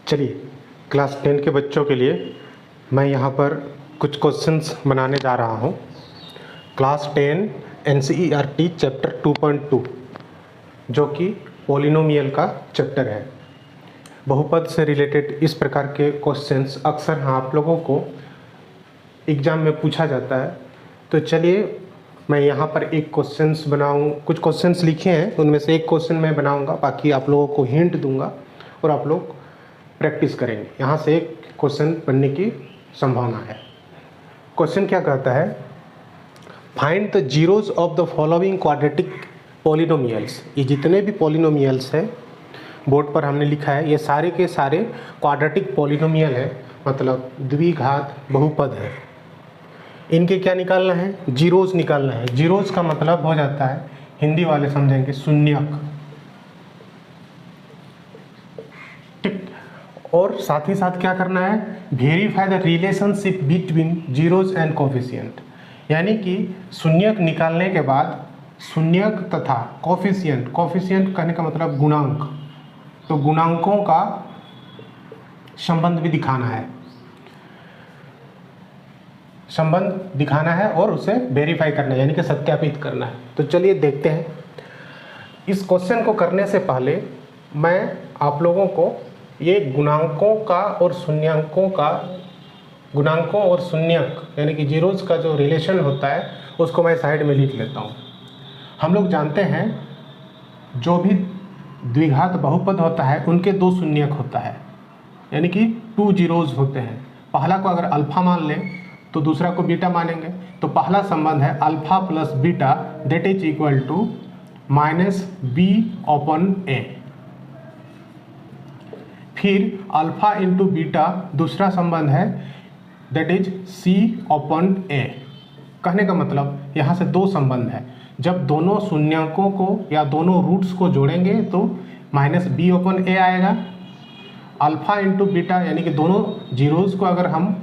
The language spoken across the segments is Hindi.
चलिए, क्लास 10 के बच्चों के लिए मैं यहाँ पर कुछ क्वेश्चंस बनाने जा रहा हूँ। क्लास 10 NCERT चैप्टर 2.2 जो कि पॉलिनोमियल का चैप्टर है। बहुपद से रिलेटेड इस प्रकार के क्वेश्चंस अक्सर आप लोगों को एग्ज़ाम में पूछा जाता है। तो चलिए, मैं यहाँ पर एक क्वेश्चंस बनाऊँ, कुछ क्वेश्चंस लिखे हैं, उनमें से एक क्वेश्चन मैं बनाऊँगा, बाकी आप लोगों को हिंट दूँगा और आप लोग प्रैक्टिस करेंगे। यहाँ से एक क्वेश्चन बनने की संभावना है। क्वेश्चन क्या कहता है, find the zeros of the following quadratic polynomials. ये जितने भी पॉलिनोमियल्स हैं बोर्ड पर हमने लिखा है, ये सारे के सारे क्वाड्रेटिक पॉलिनोमियल है, मतलब द्विघात बहुपद है। इनके क्या निकालना है, जीरोज निकालना है। जीरोज का मतलब हो जाता है, हिंदी वाले समझेंगे, शून्यक। और साथ ही साथ क्या करना है, verify the relationship between zeros and coefficient. यानी कि शून्यक निकालने के बाद शून्यक तथा कोफिशिएंट, कोफिशिएंट कहने का मतलब गुणांक, तो गुणांकों का संबंध भी दिखाना है, संबंध दिखाना है और उसे वेरीफाई करना है, यानी कि सत्यापित करना है। तो चलिए देखते हैं। इस क्वेश्चन को करने से पहले मैं आप लोगों को ये गुणांकों का और शून्यंकों का, गुणांकों और शून्यक यानी कि जीरोज का जो रिलेशन होता है उसको मैं साइड में लिख लेता हूँ। हम लोग जानते हैं जो भी द्विघात बहुपद होता है उनके दो शून्यक होता है, यानी कि 2 जीरोज होते हैं। पहला को अगर अल्फा मान लें तो दूसरा को बीटा मानेंगे। तो पहला संबंध है alpha plus beta, that is equal to -b/a। फिर अल्फा इंटू बीटा दूसरा संबंध है, दैट इज c/a। कहने का मतलब यहाँ से दो संबंध है। जब दोनों शून्यकों को या दोनों रूट्स को जोड़ेंगे तो -b/a आएगा। अल्फा इंटू बीटा यानी कि दोनों जीरोज को अगर हम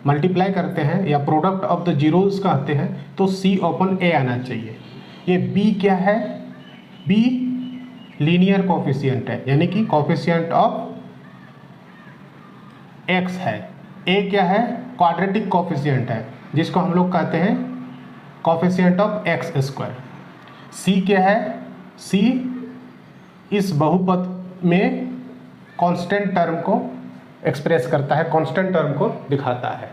मल्टीप्लाई करते हैं या प्रोडक्ट ऑफ द जीरोज कहते हैं तो c/a आना चाहिए। ये b क्या है, b लीनियर कोफिशिएंट है, यानी कि कोफिशिएंट ऑफ x है। a क्या है, क्वाड्रेटिक कोफिशिएंट है, जिसको हम लोग कहते हैं कोफिशिएंट ऑफ x²। c क्या है, c इस बहुपद में कांस्टेंट टर्म को एक्सप्रेस करता है, कांस्टेंट टर्म को दिखाता है।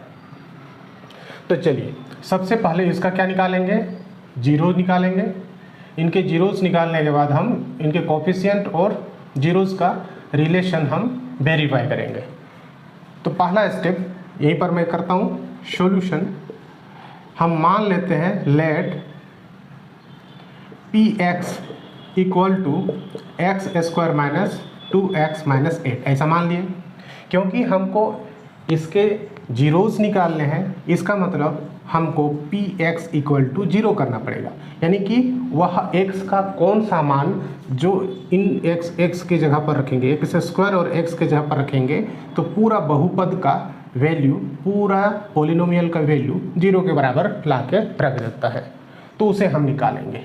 तो चलिए सबसे पहले इसका क्या निकालेंगे, जीरो निकालेंगे। इनके जीरोस निकालने के बाद हम इनके कोफिशिएंट और जीरोस का रिलेशन हम वेरीफाई करेंगे। तो पहला स्टेप यहीं पर मैं करता हूँ, सॉल्यूशन। हम मान लेते हैं late px equal to x² - 2x - 8, ऐसा मान लिए। क्योंकि हमको इसके जीरोस निकालने हैं, इसका मतलब हमको px इक्वल टू 0 करना पड़ेगा, यानी कि वह x का कौन सा मान जो इन x की जगह पर रखेंगे, x² और x के जगह पर रखेंगे तो पूरा बहुपद का वैल्यू, पूरा पॉलिनोमियल का वैल्यू 0 के बराबर ला के रख देता है। तो उसे हम निकालेंगे।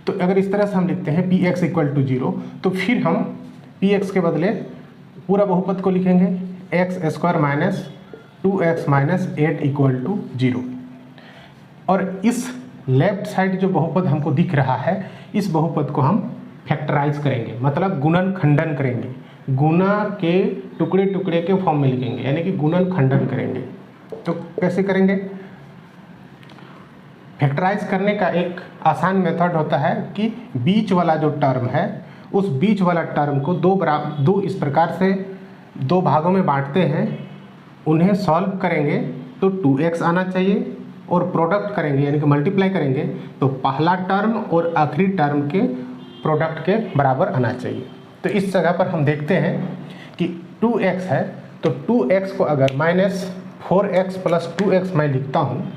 तो अगर इस तरह से हम लिखते हैं px इक्वल टू 0, तो फिर हम px के बदले पूरा बहुपद को लिखेंगे x² - 2x - 8 इक्वल टू 0। और इस लेफ्ट साइड जो बहुपद हमको दिख रहा है, इस बहुपद को हम फैक्टराइज करेंगे, मतलब गुणन खंडन करेंगे, गुना के टुकड़े टुकड़े के फॉर्म में लिखेंगे, यानी कि गुणन खंडन करेंगे। तो कैसे करेंगे, फैक्टराइज करने का एक आसान मेथड होता है कि बीच वाला जो टर्म है उस बीच वाला टर्म को दो इस प्रकार से दो भागों में बांटते हैं, उन्हें सॉल्व करेंगे तो 2x आना चाहिए, और प्रोडक्ट करेंगे यानी कि मल्टीप्लाई करेंगे तो पहला टर्म और आखिरी टर्म के प्रोडक्ट के बराबर आना चाहिए। तो इस जगह पर हम देखते हैं कि 2x है, तो 2x को अगर -4x + 2x मैं लिखता हूँ,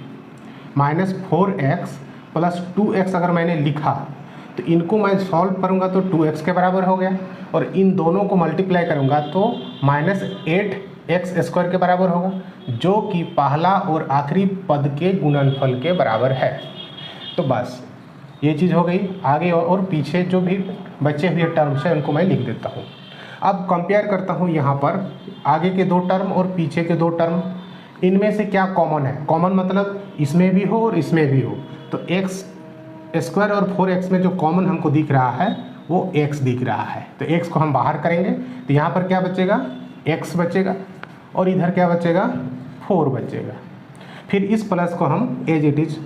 -4x + 2x अगर मैंने लिखा तो इनको मैं सॉल्व करूँगा तो 2x के बराबर हो गया, और इन दोनों को मल्टीप्लाई करूँगा तो -8x² के बराबर होगा, जो कि पहला और आखिरी पद के गुणनफल के बराबर है। तो बस ये चीज़ हो गई। आगे और पीछे जो भी बचे हुए टर्म्स हैं उनको मैं लिख देता हूँ। अब कंपेयर करता हूँ यहाँ पर आगे के दो टर्म और पीछे के दो टर्म, इनमें से क्या कॉमन है। कॉमन मतलब इसमें भी हो और इसमें भी हो। तो एक्स स्क्वायर और 4x में जो कॉमन हमको दिख रहा है वो x दिख रहा है। तो x को हम बाहर करेंगे तो यहाँ पर क्या बचेगा, x बचेगा और इधर क्या बचेगा, 4 बचेगा। फिर इस प्लस को हम एज इट इज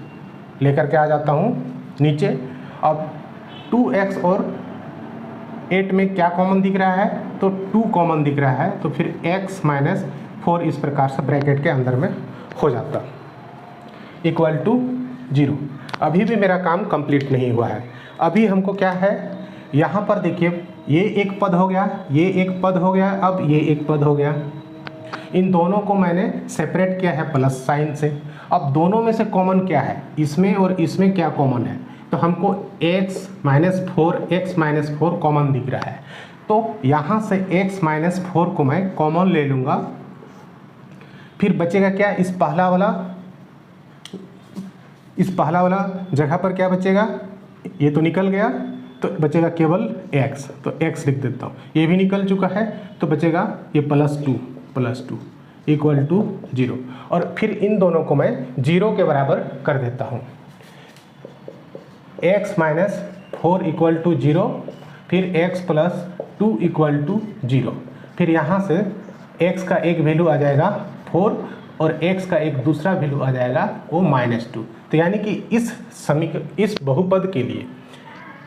लेकर के आ जाता हूँ नीचे। अब 2x और 8 में क्या कॉमन दिख रहा है, तो 2 कॉमन दिख रहा है। तो फिर x माइनस 4 इस प्रकार से ब्रैकेट के अंदर में हो जाता इक्वल टू 0। अभी भी मेरा काम कंप्लीट नहीं हुआ है। अभी हमको क्या है, यहाँ पर देखिए ये एक पद हो गया, ये एक पद हो गया, अब ये एक पद हो गया। इन दोनों को मैंने सेपरेट किया है प्लस साइन से। अब दोनों में से कॉमन क्या है, इसमें और इसमें क्या कॉमन है, तो हमको x माइनस 4 कॉमन दिख रहा है। तो यहाँ से x माइनस 4 को मैं कॉमन ले लूँगा। फिर बचेगा क्या, इस पहला वाला जगह पर क्या बचेगा, ये तो निकल गया, तो बचेगा केवल x। तो x लिख देता हूँ, ये भी निकल चुका है, तो बचेगा ये प्लस टू इक्वल टू 0। और फिर इन दोनों को मैं 0 के बराबर कर देता हूँ। x माइनस 4 इक्वल टू 0, फिर x प्लस 2 इक्वल टू 0। फिर यहाँ से x का एक वैल्यू आ जाएगा 4 और x का एक दूसरा वैल्यू आ जाएगा वो -2। तो यानी कि इस बहुपद के लिए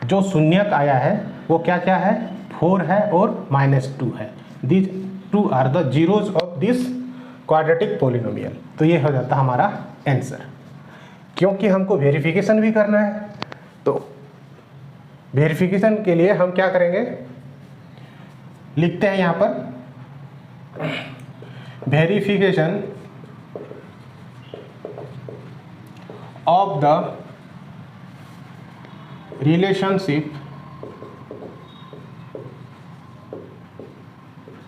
जो शून्यक आया है वो क्या क्या है, 4 है और -2 है। These two are the zeros of this quadratic polynomial. तो ये हो जाता हमारा आंसर। क्योंकि हमको वेरिफिकेशन भी करना है, तो वेरिफिकेशन के लिए हम क्या करेंगे, लिखते हैं यहाँ पर verification of the relationship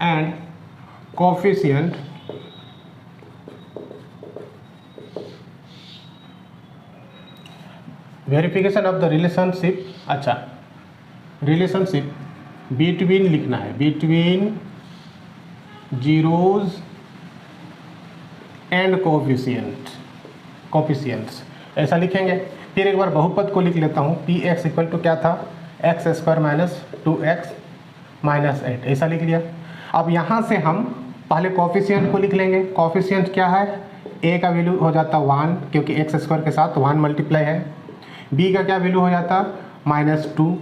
and coefficient verification of the relationship। अच्छा, relationship between लिखना है, between zeros and coefficients ऐसा लिखेंगे। फिर एक बार बहुपद को लिख लेता हूँ, पी एक्स इक्वल टू क्या था, x square minus 2x minus 8, ऐसा लिख लिया। अब यहाँ से हम पहले कोफिशिएंट को लिख लेंगे। कोफिशिएंट क्या है, a का वैल्यू हो जाता 1 क्योंकि एक्स स्क्वायर के साथ 1 मल्टीप्लाई है। b का क्या वैल्यू हो जाता -2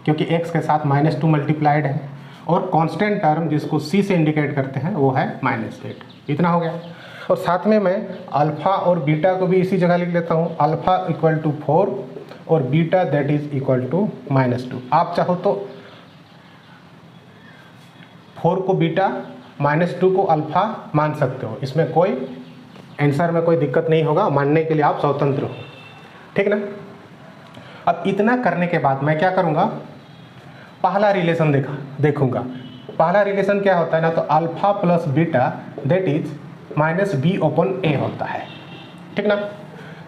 क्योंकि x के साथ -2 मल्टीप्लाइड है। और कांस्टेंट टर्म जिसको c से इंडिकेट करते हैं वो है -8। इतना हो गया। और साथ में मैं अल्फ़ा और बीटा को भी इसी जगह लिख लेता हूँ, अल्फ़ा इक्वल टू 4 और beta that is equal to -2। आप चाहो तो 4 को बीटा -2 को अल्फ़ा मान सकते हो, इसमें कोई आंसर में कोई दिक्कत नहीं होगा, मानने के लिए आप स्वतंत्र हो, ठीक ना। अब इतना करने के बाद मैं क्या करूँगा, पहला रिलेशन देखूँगा। पहला रिलेशन क्या होता है ना, तो alpha plus beta that is -b/a होता है, ठीक ना।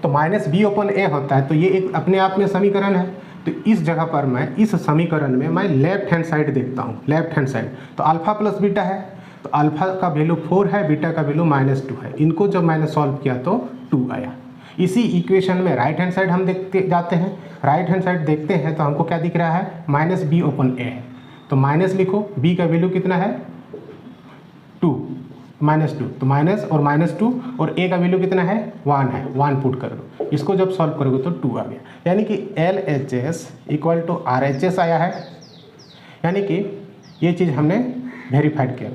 तो -b/a होता है, तो ये एक अपने आप में समीकरण है। तो इस जगह पर मैं इस समीकरण में मैं लेफ्ट हैंड साइड देखता हूँ, लेफ्ट हैंड साइड तो अल्फ़ा प्लस बीटा है, तो अल्फ़ा का वैल्यू 4 है, बीटा का वैल्यु -2 है। इनको जब मैंने सॉल्व किया तो 2 आया। इसी इक्वेशन में राइट हैंड साइड हम देखते जाते हैं, राइट हैंड साइड देखते हैं तो हमको क्या दिख रहा है, -b/a है। तो माइनस लिखो, b का वैल्यू कितना है 2, -2, तो माइनस और -2 और a का वैल्यू कितना है 1 है, 1 पुट कर दो। इसको जब सॉल्व करोगे तो 2 आ गया, यानी कि LHS इक्वल टू RHS आया है। यानी कि ये चीज़ हमने वेरीफाइड किया।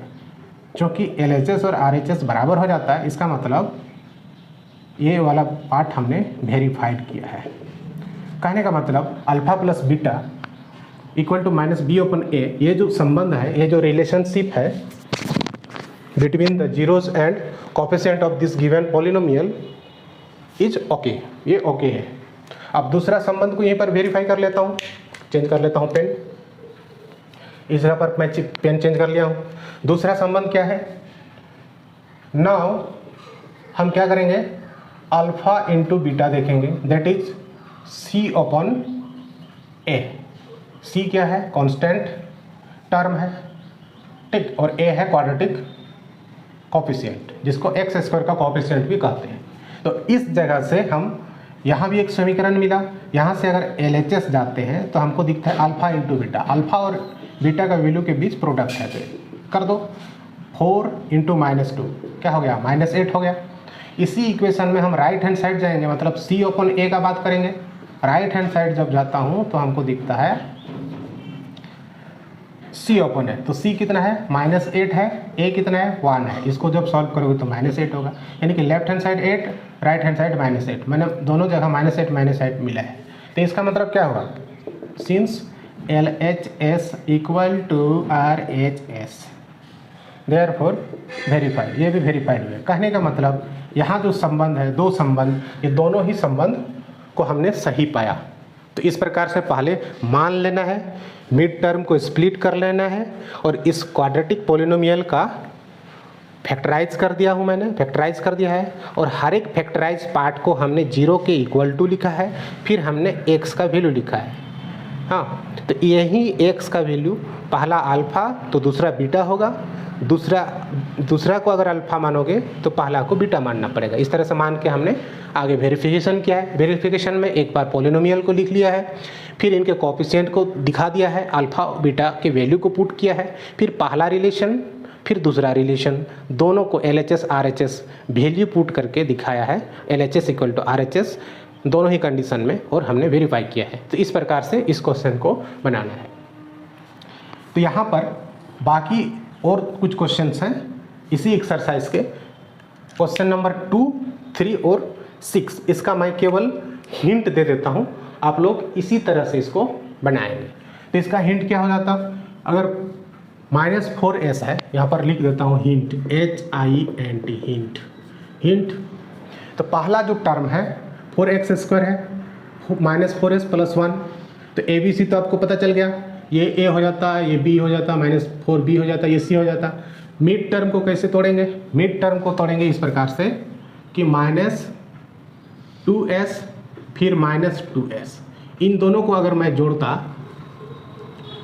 क्योंकि LHS और RHS बराबर हो जाता है, इसका मतलब ये वाला पार्ट हमने वेरीफाइड किया है। कहने का मतलब alpha plus beta equal to -b/a, ये जो संबंध है, ये जो रिलेशनशिप है between the zeros and coefficient of this given polynomial is okay, ये ओके है। अब दूसरा संबंध को यहीं पर वेरीफाई कर लेता हूँ, चेंज कर लेता हूँ पेन, इस जगह पर मैं पेन चेंज कर लिया हूँ। दूसरा संबंध क्या है, नाउ हम क्या करेंगे, अल्फ़ा इंटू बीटा देखेंगे, दैट इज c/a। c क्या है, कांस्टेंट टर्म है, ठीक। और ए है क्वाड्रेटिक कोफिशिएंट, जिसको एक्स स्क्वायर का कोफिशिएंट भी कहते हैं। तो इस जगह से हम यहाँ भी एक समीकरण मिला, यहाँ से अगर LHS जाते हैं तो हमको दिखता है अल्फा इंटू बीटा, अल्फा और बीटा का वैल्यू के बीच प्रोडक्ट है, तो कर दो 4 इंटू -2 क्या हो गया, -8 हो गया। इसी इक्वेशन में हम राइट हैंड साइड जाएंगे, मतलब C ओपन A का बात करेंगे। राइट हैंड साइड जब जाता हूँ तो हमको दिखता है C ओपन है, तो C कितना है, -8 है, A कितना है, 1 है। इसको जब सॉल्व करोगे तो -8 होगा, यानी कि left hand side 8, right hand side -8। मैंने दोनों जगह -8 मिला है। तो इसका मतलब क्या होगा, since LHS equal to RHS therefore verified, ये भी वेरीफाइड हुआ। कहने का मतलब यहाँ जो संबंध है, दो संबंध, ये दोनों ही संबंध को हमने सही पाया। तो इस प्रकार से पहले मान लेना है, मिड टर्म को स्प्लिट कर लेना है, और इस क्वाड्रेटिक पोलिनोमियल का फैक्टराइज कर दिया हूँ मैंने, फैक्टराइज कर दिया है। और हर एक फैक्टराइज पार्ट को हमने 0 के इक्वल टू लिखा है, फिर हमने x का वैल्यू लिखा है। हाँ, तो यही x का वैल्यू पहला अल्फ़ा तो दूसरा बीटा होगा, दूसरा को अगर अल्फ़ा मानोगे तो पहला को बीटा मानना पड़ेगा। इस तरह से मान के हमने आगे वेरिफिकेशन किया है। वेरिफिकेशन में एक बार पोलिनोमियल को लिख लिया है, फिर इनके कोफिशिएंट को दिखा दिया है, अल्फ़ा बीटा के वैल्यू को पुट किया है, फिर पहला रिलेशन फिर दूसरा रिलेशन, दोनों को LHS RHS वैल्यू पुट करके दिखाया है, LHS इक्वल टू RHS दोनों ही कंडीशन में, और हमने वेरीफाई किया है। तो इस प्रकार से इस क्वेश्चन को बनाना है। तो यहाँ पर बाकी और कुछ क्वेश्चंस हैं इसी एक्सरसाइज के, क्वेश्चन नंबर 2, 3 और 6। इसका मैं केवल हिंट दे देता हूँ, आप लोग इसी तरह से इसको बनाएंगे। तो इसका हिंट क्या हो जाता, अगर -4s है, यहाँ पर लिख देता हूँ हिंट, HINT, हिंट। तो पहला जो टर्म है 4x² है, -4s + 1, तो ABC तो आपको पता चल गया, ये A हो जाता है, ये B हो जाता, -4B हो जाता, ये C हो जाता। मिड टर्म को कैसे तोड़ेंगे, मिड टर्म को तोड़ेंगे इस प्रकार से कि -2s फिर -2s, इन दोनों को अगर मैं जोड़ता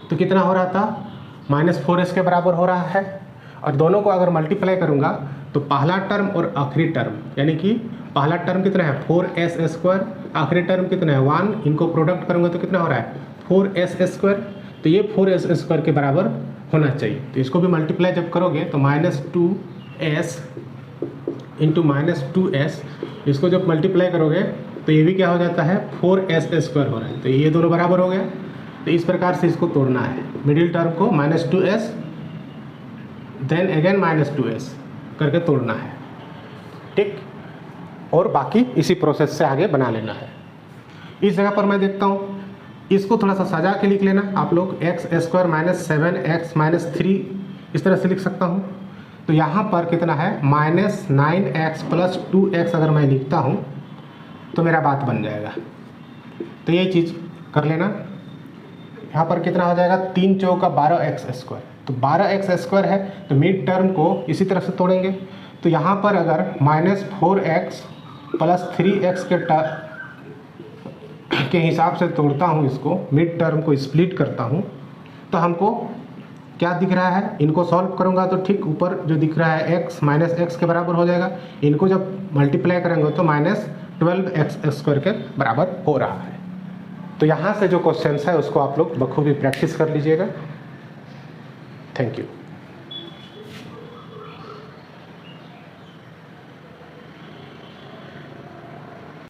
तो कितना हो रहा था, -4s के बराबर हो रहा है। और दोनों को अगर मल्टीप्लाई करूंगा तो पहला टर्म और आखिरी टर्म, यानी कि पहला टर्म कितना है 4s², आखिरी टर्म कितना है 1, इनको प्रोडक्ट करूंगा तो कितना हो रहा है 4s²। तो ये 4s² के बराबर होना चाहिए। तो इसको भी मल्टीप्लाई जब करोगे तो -2s इंटू -2s, इसको जब मल्टीप्लाई करोगे तो ये भी क्या हो जाता है 4s² हो रहा है। तो ये दोनों बराबर हो गया। तो इस प्रकार से इसको तोड़ना है, मिडिल टर्म को -2s देन अगेन -2s करके तोड़ना है, ठीक। और बाकी इसी प्रोसेस से आगे बना लेना है। इस जगह पर मैं देखता हूँ, इसको थोड़ा सा सजा के लिख लेना आप लोग, x² -7x -3 इस तरह से लिख सकता हूँ। तो यहाँ पर कितना है -9x + 2x अगर मैं लिखता हूँ तो मेरा बात बन जाएगा। तो ये चीज़ कर लेना। यहाँ पर कितना हो जाएगा, 3 चौका 12x², तो 12x² है, तो मिड टर्म को इसी तरह से तोड़ेंगे। तो यहाँ पर अगर -4x + 3x के हिसाब से तोड़ता हूँ इसको, मिड टर्म को स्प्लिट करता हूँ, तो हमको क्या दिख रहा है, इनको सॉल्व करूँगा तो ठीक ऊपर जो दिख रहा है x -x के बराबर हो जाएगा। इनको जब मल्टीप्लाई करेंगे तो -12x² के बराबर हो रहा है। तो यहाँ से जो क्वेश्चन है उसको आप लोग बखूबी प्रैक्टिस कर लीजिएगा। Thank you.